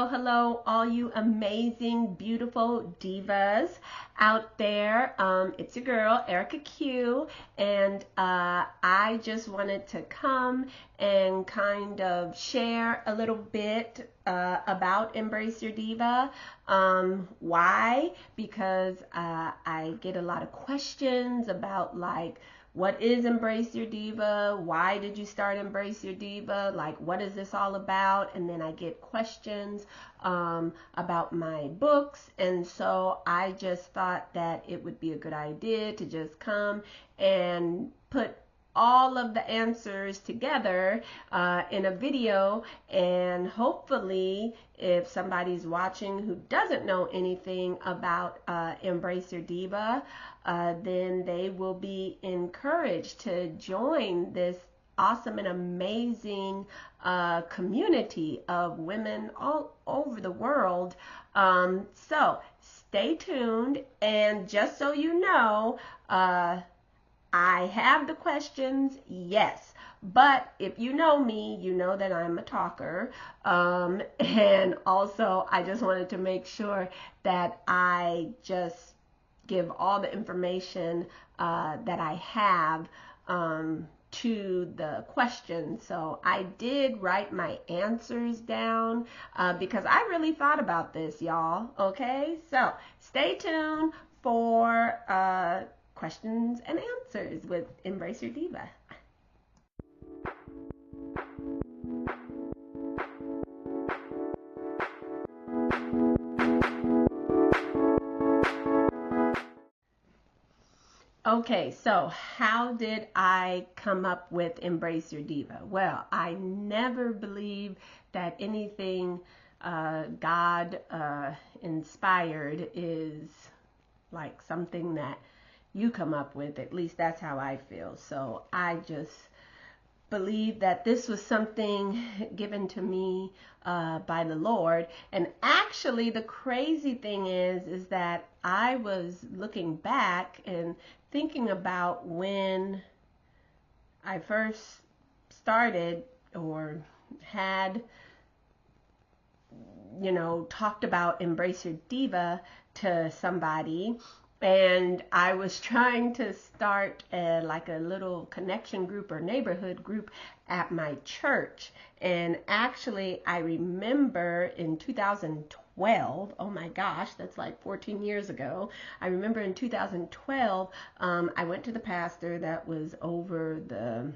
hello, all you amazing, beautiful divas out there. It's your girl, Erica Q, and I just wanted to come and kind of share a little bit about Embrace Your Diva. Why? Because I get a lot of questions about what is Embrace Your Diva? Why did you start Embrace Your Diva? What is this all about? And then I get questions about my books. And so I just thought that it would be a good idea to just come and put all of the answers together in a video, and hopefully if somebody's watching who doesn't know anything about Embrace Your Diva, then they will be encouraged to join this awesome and amazing community of women all over the world. So stay tuned, and just so you know, I have the questions, yes, but if you know me, you know that I'm a talker, and also I just wanted to make sure that I just give all the information that I have to the questions. So I did write my answers down because I really thought about this, y'all, okay? So stay tuned for questions and answers with Embrace Your Diva. Okay, so how did I come up with Embrace Your Diva? Well, I never believed that anything God inspired is like something that you come up with. At least that's how I feel. So I just believe that this was something given to me by the Lord. And actually the crazy thing is that I was looking back and thinking about when I first started or had, talked about Embrace Your Diva to somebody. And I was trying to start a little connection group or neighborhood group at my church. And actually, I remember in 2012, oh my gosh, that's like 14 years ago. I remember in 2012, I went to the pastor that was over the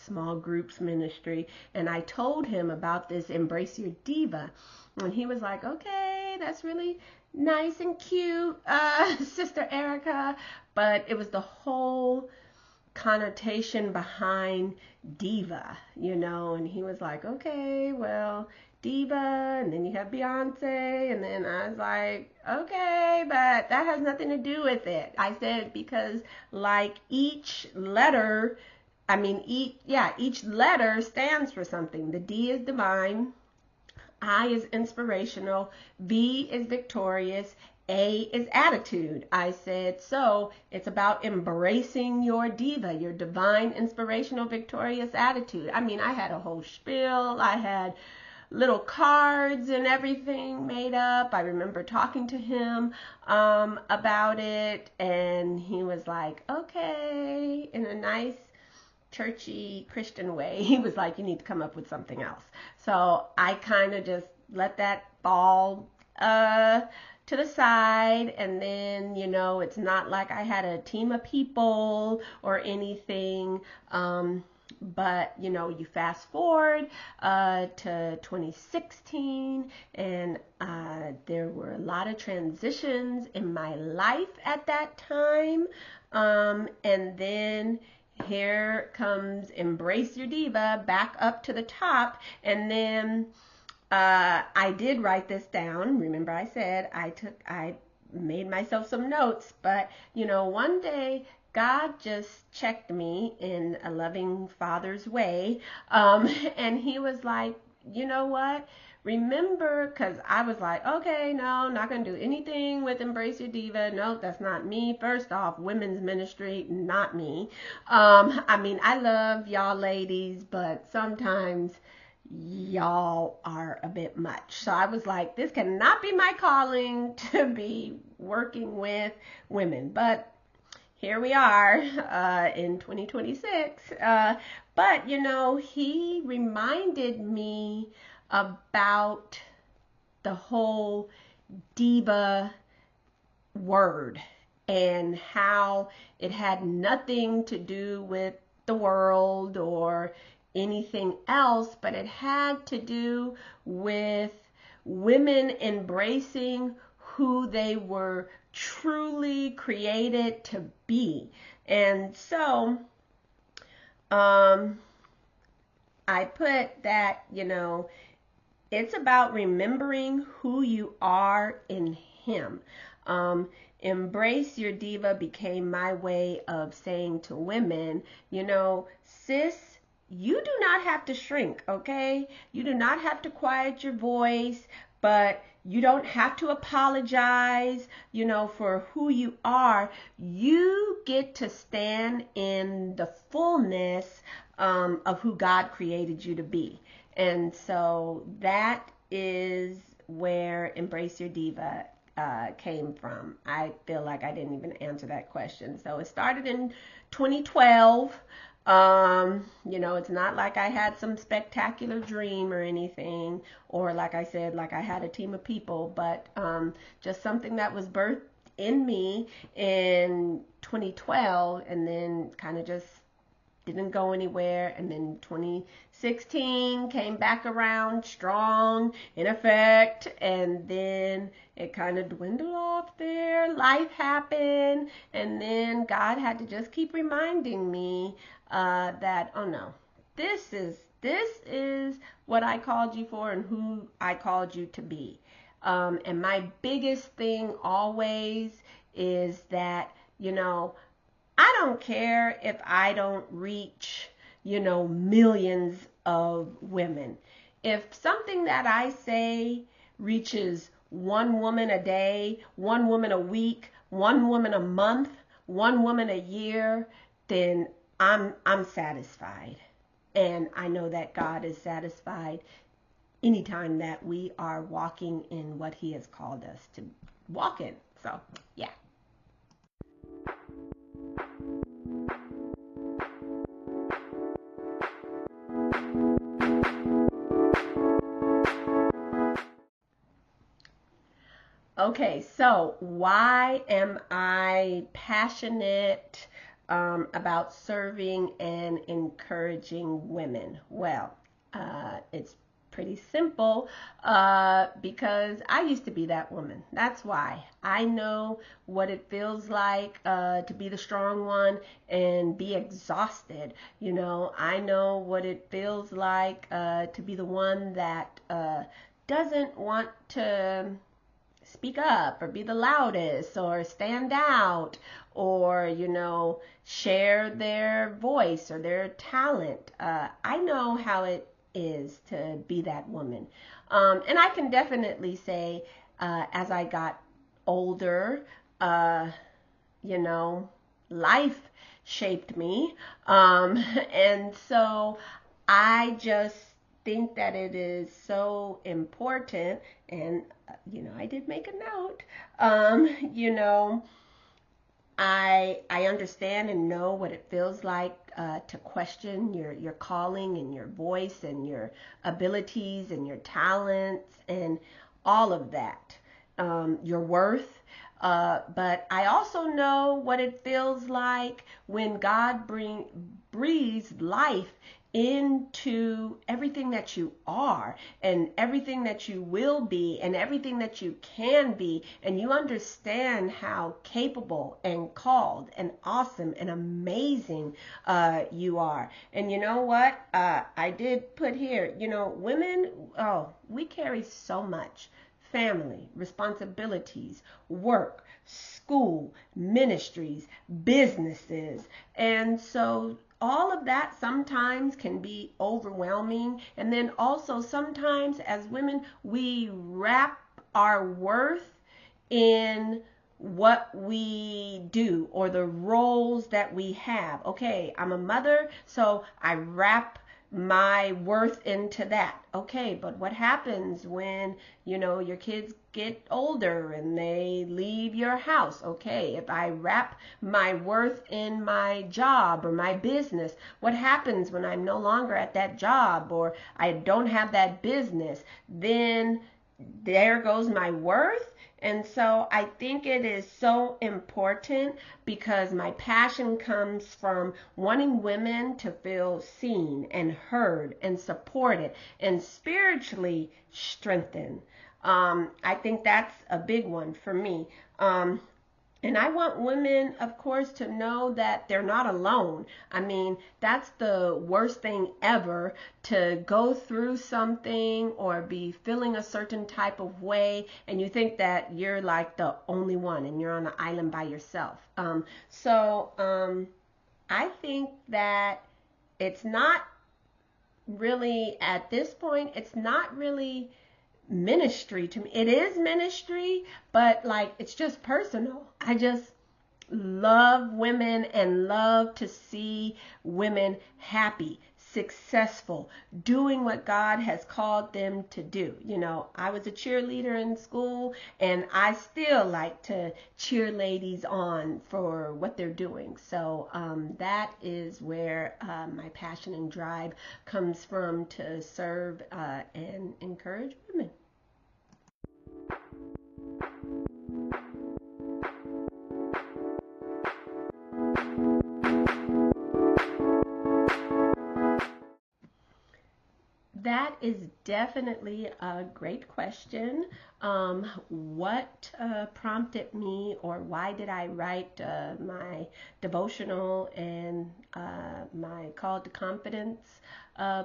small groups ministry, and I told him about this Embrace Your Diva. And he was like, okay, that's really nice and cute, Sister Erica, but it was the whole connotation behind diva, and he was like, okay, well, diva, and then you have Beyonce, and then I was like, okay, but that has nothing to do with it. I said, because each letter, each letter stands for something. The D is divine, I is inspirational, V is victorious, A is attitude. I said, so it's about embracing your diva, your divine, inspirational, victorious attitude. I had a whole spiel. I had little cards and everything made up. I remember talking to him about it, and he was like, okay, in a nice churchy Christian way. He was like, you need to come up with something else. So I kind of just let that fall to the side, and then it's not like I had a team of people or anything, but you fast forward to 2016, and there were a lot of transitions in my life at that time, and then here comes Embrace Your Diva back up to the top. And then I did write this down. Remember, I said I made myself some notes, but one day God just checked me in a loving father's way, and he was like, you know what? Remember, because I was like, okay, no, not going to do anything with Embrace Your Diva. No, that's not me. First off, women's ministry, not me. I love y'all ladies, but sometimes y'all are a bit much. So I was like, this cannot be my calling to be working with women. But here we are in 2026. But, he reminded me about the whole diva word and how it had nothing to do with the world or anything else, but it had to do with women embracing who they were truly created to be. And so I put that, it's about remembering who you are in Him. Embrace Your Diva became my way of saying to women, sis, you do not have to shrink, okay? You do not have to quiet your voice, but you don't have to apologize, for who you are. You get to stand in the fullness of who God created you to be. And so that is where Embrace Your Diva came from. I feel like I didn't even answer that question. So it started in 2012. It's not like I had some spectacular dream or anything, or like I said, like I had a team of people, but just something that was birthed in me in 2012 and then kind of just didn't go anywhere. And then 2016 came back around strong in effect, and then it kind of dwindled off there. Life happened, and then God had to just keep reminding me that, oh no, this is what I called you for and who I called you to be. And my biggest thing always is that, I don't care if I don't reach, millions of women. If something that I say reaches one woman a day, one woman a week, one woman a month, one woman a year, then I'm satisfied. And I know that God is satisfied anytime that we are walking in what He has called us to walk in. So, yeah. Okay, so why am I passionate about serving and encouraging women? Well, it's pretty simple because I used to be that woman. That's why. I know what it feels like to be the strong one and be exhausted. I know what it feels like to be the one that doesn't want to speak up or be the loudest or stand out or, share their voice or their talent. I know how it is to be that woman. And I can definitely say as I got older, life shaped me. And so I just think that it is so important, and I did make a note. I understand and know what it feels like to question your calling and your voice and your abilities and your talents and all of that, your worth. But I also know what it feels like when God breathes life into everything that you are and everything that you will be and everything that you can be, and you understand how capable and called and awesome and amazing you are. And you know what? I did put here, women, we carry so much. Family, responsibilities, work, school, ministries, businesses. And so all of that sometimes can be overwhelming. And then also sometimes as women, we wrap our worth in what we do or the roles that we have. Okay, I'm a mother, so I wrap my worth into that. Okay, but what happens when, your kids get older and they leave your house? Okay, if I wrap my worth in my job or my business, what happens when I'm no longer at that job or I don't have that business? Then there goes my worth. And so I think it is so important because my passion comes from wanting women to feel seen and heard and supported and spiritually strengthened. I think that's a big one for me. And I want women, of course, to know that they're not alone. I mean, that's the worst thing ever, to go through something or be feeling a certain type of way and you think that you're like the only one and you're on an island by yourself. I think that it's not really, at this point, it's not really ministry to me. It is ministry, but like it's just personal. I just love women and love to see women happy, successful, doing what God has called them to do. I was a cheerleader in school and I still like to cheer ladies on for what they're doing. So that is where my passion and drive comes from, to serve and encourage women. That is definitely a great question. What prompted me, or why did I write my devotional and my Call to Confidence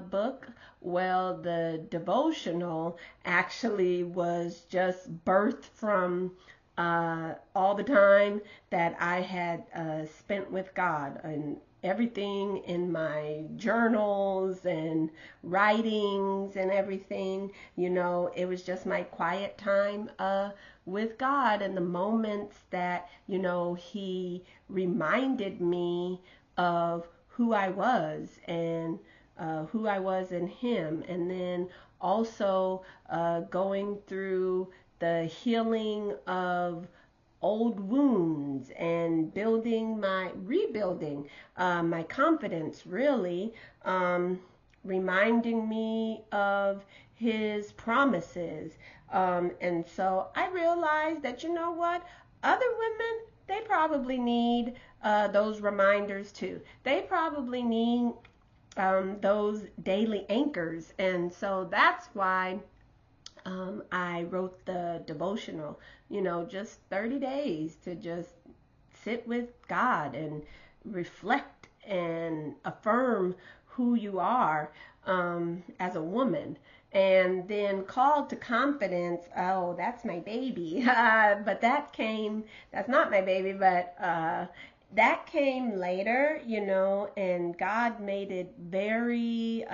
book? Well, the devotional actually was just birthed from all the time that I had spent with God, and everything in my journals and writings and everything. It was just my quiet time with God, and the moments that He reminded me of who I was and who I was in Him, and then also going through the healing of old wounds and rebuilding my confidence, really, reminding me of His promises. And so I realized that, what, other women, they probably need those reminders too. They probably need those daily anchors. And so that's why I wrote the devotional, just 30 days to just sit with God and reflect and affirm who you are as a woman. And then Call to Confidence, oh, that's my baby. But that's not my baby, but that came later, and God made it very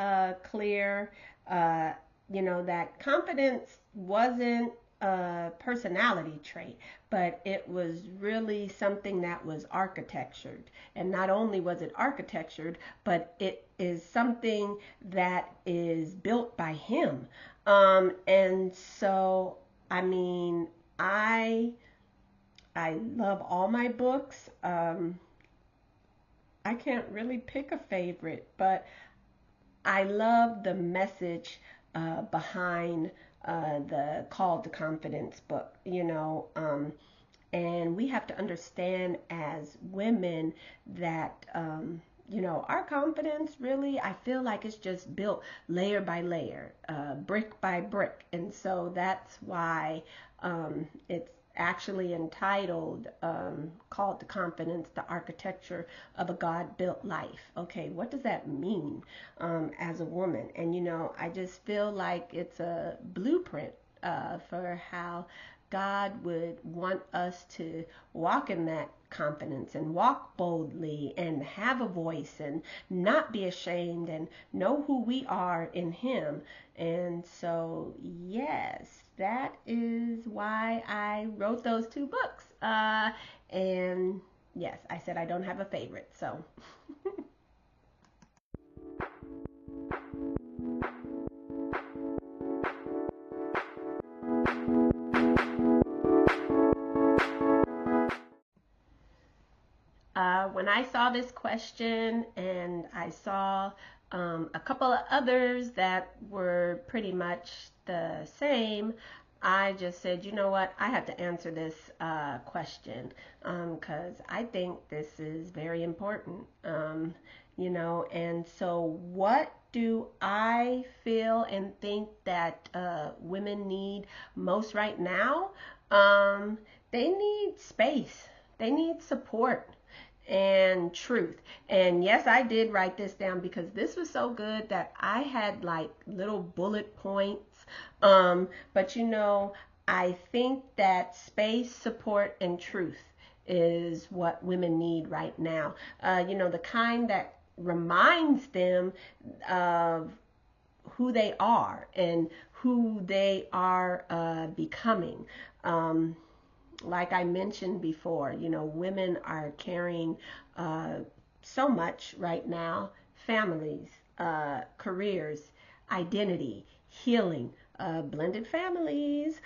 clear, that confidence wasn't a personality trait, but it was really something that was architectured. And not only was it architectured, but it is something that is built by Him. And so, I mean, I love all my books. I can't really pick a favorite, but I love the message behind the Call to Confidence book, and we have to understand as women that, our confidence really, I feel like it's just built layer by layer, brick by brick. And so that's why it's actually entitled Called to Confidence, the Architecture of a God-Built Life. Okay, what does that mean as a woman? And I just feel like it's a blueprint for how God would want us to walk in that confidence and walk boldly and have a voice and not be ashamed and know who we are in Him. And so, yes, that is why I wrote those two books. And yes, I said I don't have a favorite, so. When I saw this question and I saw a couple of others that were pretty much the same, I just said, you know what, I have to answer this question because I think this is very important. And so what do I feel and think that women need most right now? They need space. They need support and truth. And yes, I did write this down because this was so good that I had like little bullet points. But I think that space, support, and truth is what women need right now. The kind that reminds them of who they are and who they are becoming. Like I mentioned before, women are carrying so much right now: families, careers, identity, healing, blended families,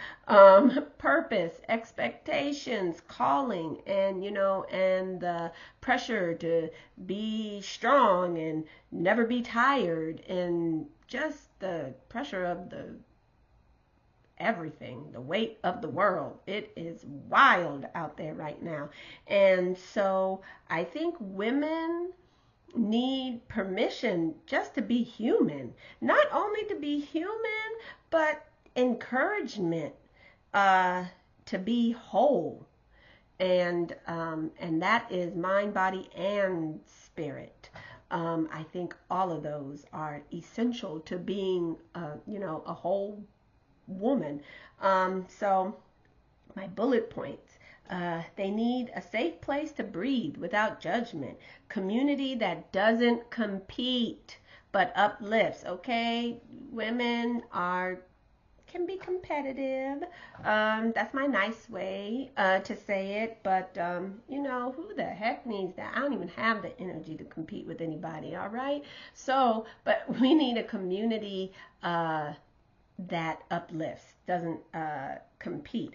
purpose, expectations, calling, and the pressure to be strong and never be tired, and just the pressure of the everything, the weight of the world. It is wild out there right now. And so I think women need permission just to be human. Not only to be human, but encouragement to be whole. And that is mind, body, and spirit. I think all of those are essential to being, a whole woman. So my bullet points: they need a safe place to breathe without judgment, community that doesn't compete but uplifts. Okay, women can be competitive. That's my nice way to say it, but who the heck needs that? I don't even have the energy to compete with anybody. All right, so but we need a community that uplifts, doesn't compete.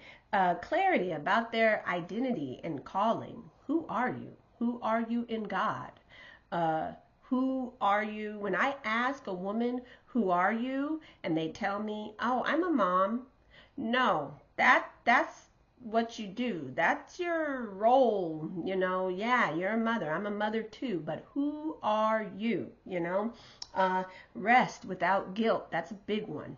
Clarity about their identity and calling. Who are you? Who are you in God? Who are you? When I ask a woman, who are you? And they tell me, oh, I'm a mom. No, that's what you do. That's your role, Yeah, you're a mother. I'm a mother too. But who are you? Rest without guilt. That's a big one.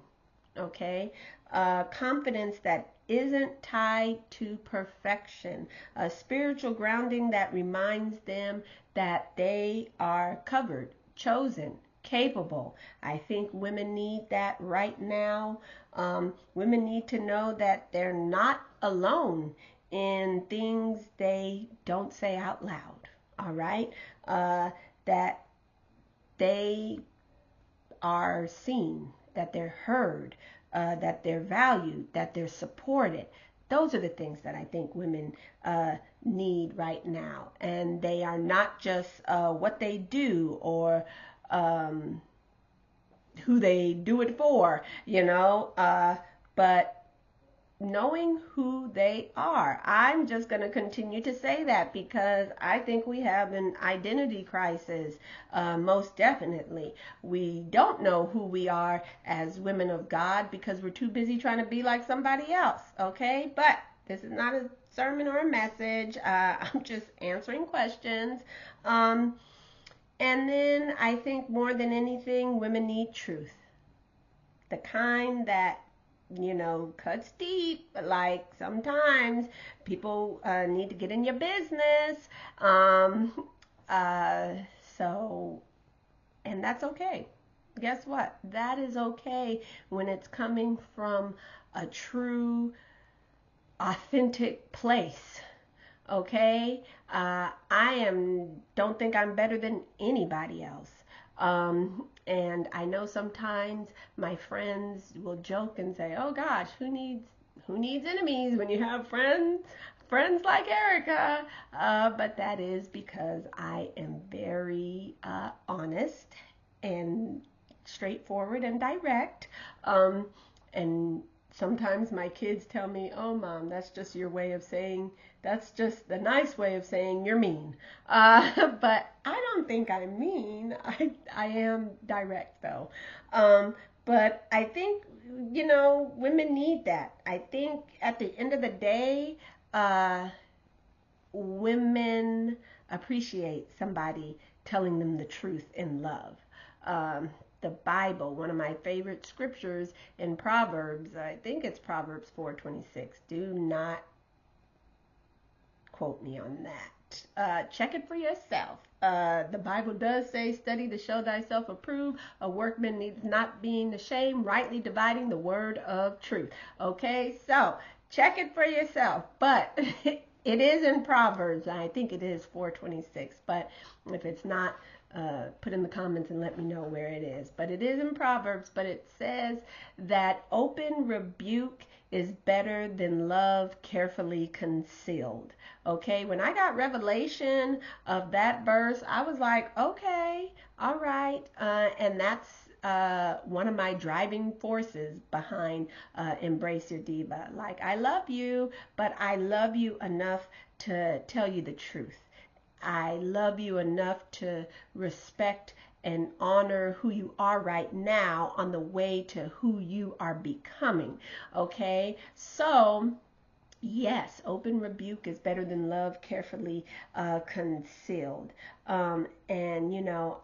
Okay, confidence that isn't tied to perfection, a spiritual grounding that reminds them that they are covered, chosen, capable. I think women need that right now. Women need to know that they're not alone in things they don't say out loud. All right, that they are seen, that they're heard, that they're valued, that they're supported. Those are the things that I think women need right now. And they are not just what they do or who they do it for, but knowing who they are. I'm just going to continue to say that because I think we have an identity crisis, most definitely. We don't know who we are as women of God because we're too busy trying to be like somebody else, okay? But this is not a sermon or a message. I'm just answering questions. And then I think more than anything, women need truth. The kind that cuts deep. Like sometimes people need to get in your business. And that's okay. Guess what? That is okay when it's coming from a true, authentic place. Okay? Don't think I'm better than anybody else. And I know sometimes my friends will joke and say, "Oh gosh, who needs enemies when you have friends like Erica?" But that is because I am very honest and straightforward and direct. And sometimes my kids tell me, "Oh, Mom, that's just your way of saying, that's just the nice way of saying you're mean." But I don't think I'm mean. I am direct though. But I think, women need that. I think at the end of the day, women appreciate somebody telling them the truth in love. The Bible, one of my favorite scriptures in Proverbs, I think it's Proverbs 4:26. Do not quote me on that. Check it for yourself. The Bible does say, study to show thyself approved. A workman needs not being ashamed, rightly dividing the word of truth. Okay, so check it for yourself. But it is in Proverbs. I think it is 4:26. But if it's not, put in the comments and let me know where it is. But it is in Proverbs. But it says that open rebuke is better than love carefully concealed. Okay, when I got revelation of that verse, I was like, okay, all right. And that's one of my driving forces behind Embrace Your Diva. Like, I love you, but I love you enough to tell you the truth. I love you enough to respect and honor who you are right now on the way to who you are becoming. Okay, so yes, open rebuke is better than love carefully concealed. And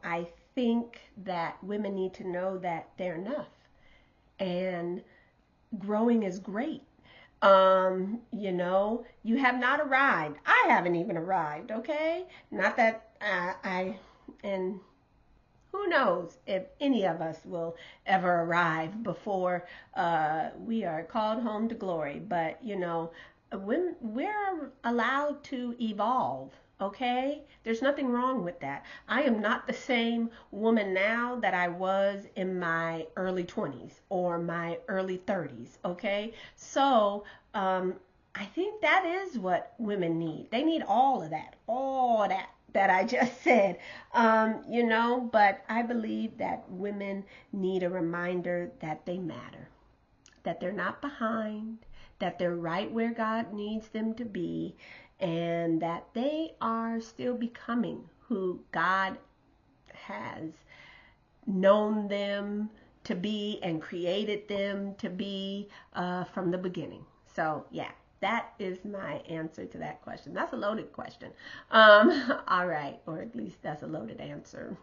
I think that women need to know that they're enough, and growing is great. You have not arrived. I haven't even arrived, okay? Not that and who knows if any of us will ever arrive before we are called home to glory. But, when we're allowed to evolve, okay? There's nothing wrong with that. I am not the same woman now that I was in my early 20s or my early 30s, okay? So, I think that is what women need. They need all of that I just said, but I believe that women need a reminder that they matter, that they're not behind, that they're right where God needs them to be, and that they are still becoming who God has known them to be and created them to be from the beginning. So, yeah. That is my answer to that question. That's a loaded question. All right, or at least that's a loaded answer.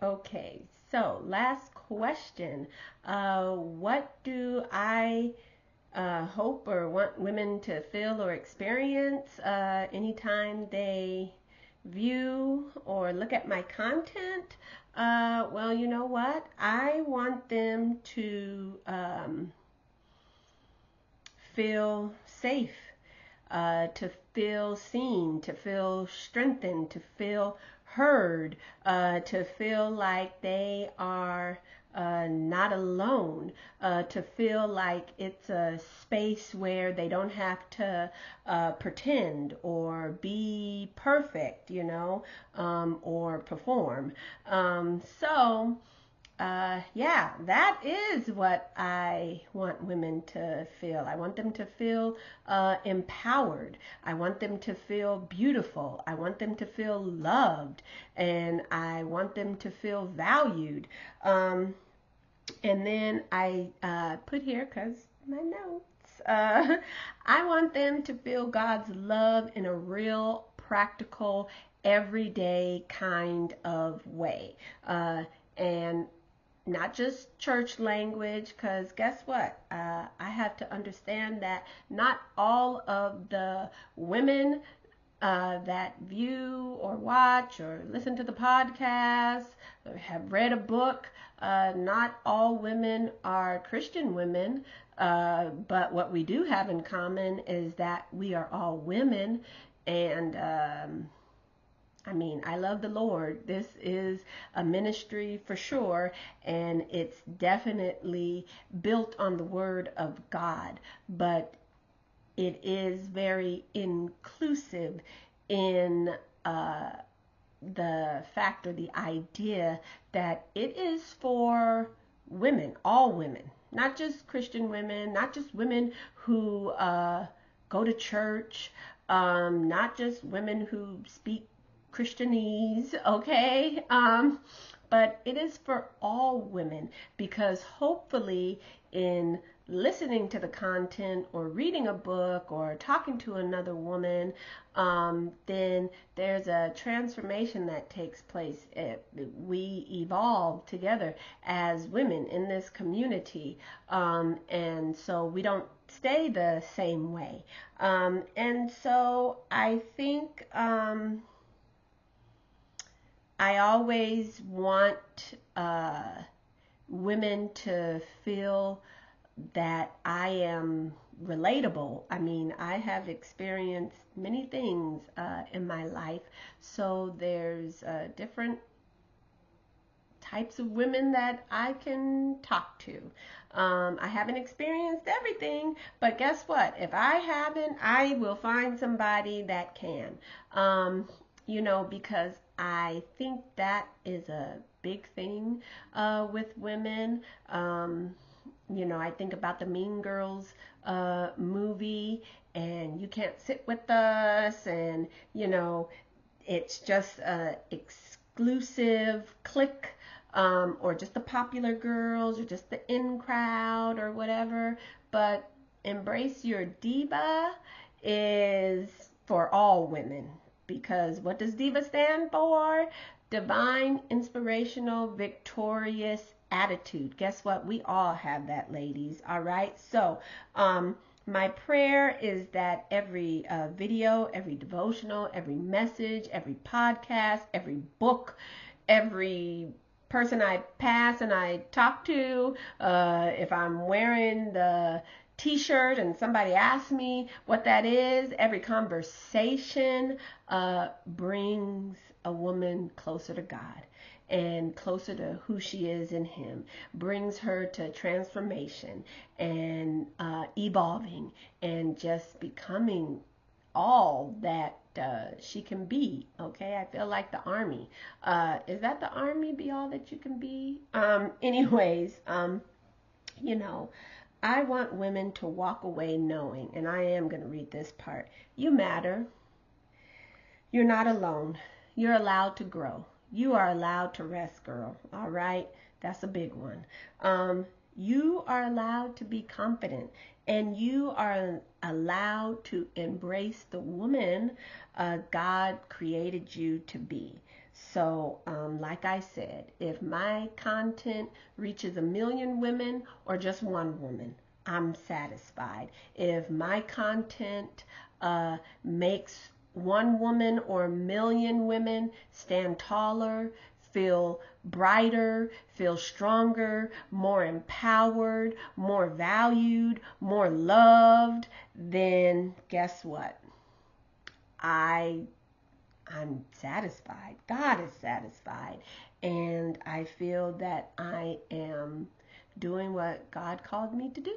Okay, so last question. What do I hope or want women to feel or experience anytime they view or look at my content? Well, you know what? I want them to feel safe, to feel seen, to feel strengthened, to feel heard, to feel like they are not alone, to feel like it's a space where they don't have to pretend or be perfect, or perform. Yeah, that is what I want women to feel. I want them to feel empowered. I want them to feel beautiful. I want them to feel loved. And I want them to feel valued. And then I put here, because my notes, I want them to feel God's love in a real, practical, everyday kind of way. And not just church language, because guess what? I have to understand that not all of the women that view or watch or listen to the podcast or have read a book, not all women are Christian women, but what we do have in common is that we are all women. And I love the Lord. This is a ministry for sure, and it's definitely built on the Word of God. But it is very inclusive in the fact or the idea that it is for women, all women, not just Christian women, not just women who go to church, not just women who speak Christianese, okay? But it is for all women, because hopefully in listening to the content or reading a book or talking to another woman, then there's a transformation that takes place. We evolve together as women in this community, and so we don't stay the same way. And so I think I always want women to feel that I am relatable. I mean, I have experienced many things in my life, so there's different types of women that I can talk to. I haven't experienced everything, but guess what? If I haven't, I will find somebody that can. Because I think that is a big thing with women. I think about the Mean Girls movie, and you can't sit with us, and it's just a exclusive clique, or just the popular girls, or just the in crowd, or whatever. But Embrace Your Diva is for all women, because what does Diva stand for? Divine, inspirational, victorious attitude. Guess what? We all have that, ladies. All right. So, my prayer is that every video, every devotional, every message, every podcast, every book, every person I pass and I talk to, if I'm wearing the t-shirt and somebody asks me what that is, every conversation brings a woman closer to God and closer to who she is in Him, brings her to transformation and evolving and just becoming all that she can be. Okay, I feel like the army. Is that the army? Be all that you can be. Anyways, I want women to walk away knowing, and I am going to read this part. You matter. You're not alone. You're allowed to grow. You are allowed to rest, girl. All right? That's a big one. You are allowed to be confident, and you are allowed to embrace the woman God created you to be. So, like I said, if my content reaches 1 million women or just one woman, I'm satisfied. If my content makes one woman or 1 million women stand taller, feel brighter, feel stronger, more empowered, more valued, more loved, then guess what? I'm satisfied. God is satisfied. And I feel that I am doing what God called me to do.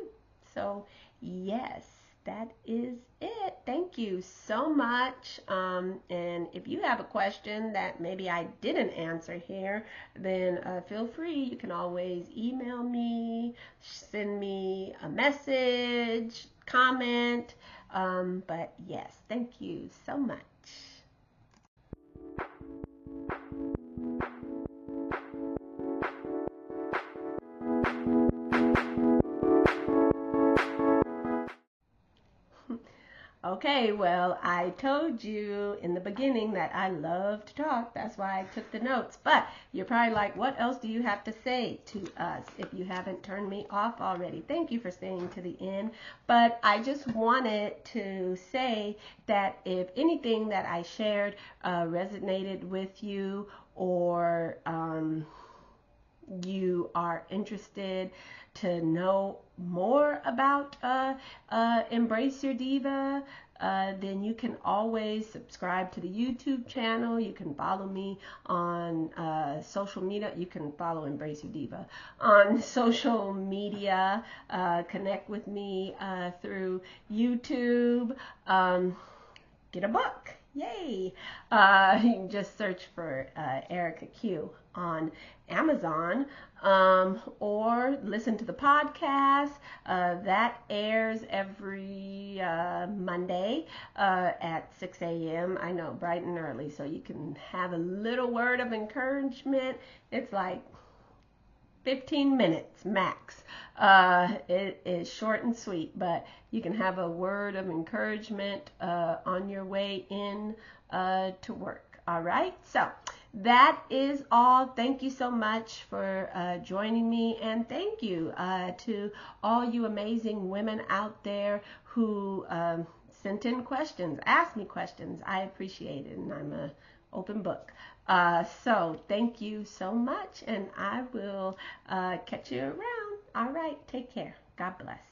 So, yes, that is it. Thank you so much. And if you have a question that maybe I didn't answer here, then feel free. You can always email me, send me a message, comment. But yes, thank you so much. Okay, well, I told you in the beginning that I love to talk. That's why I took the notes. But you're probably like, what else do you have to say to us if you haven't turned me off already? Thank you for staying to the end. But I just wanted to say that if anything that I shared resonated with you, or you are interested to know more about Embrace Your Diva, then you can always subscribe to the YouTube channel. You can follow me on social media. You can follow Embrace Your Diva on social media. Connect with me through YouTube. Get a book. Yay! You can just search for Erica Q on Amazon, or listen to the podcast that airs every Monday at 6 a.m. I know, bright and early, so you can have a little word of encouragement. It's like 15 minutes max. It is short and sweet, but you can have a word of encouragement on your way in to work. All right, so that is all. Thank you so much for joining me, and thank you to all you amazing women out there who sent in questions, asked me questions. I appreciate it, and I'm an open book. So thank you so much, and I will catch you around. All right, take care. God bless.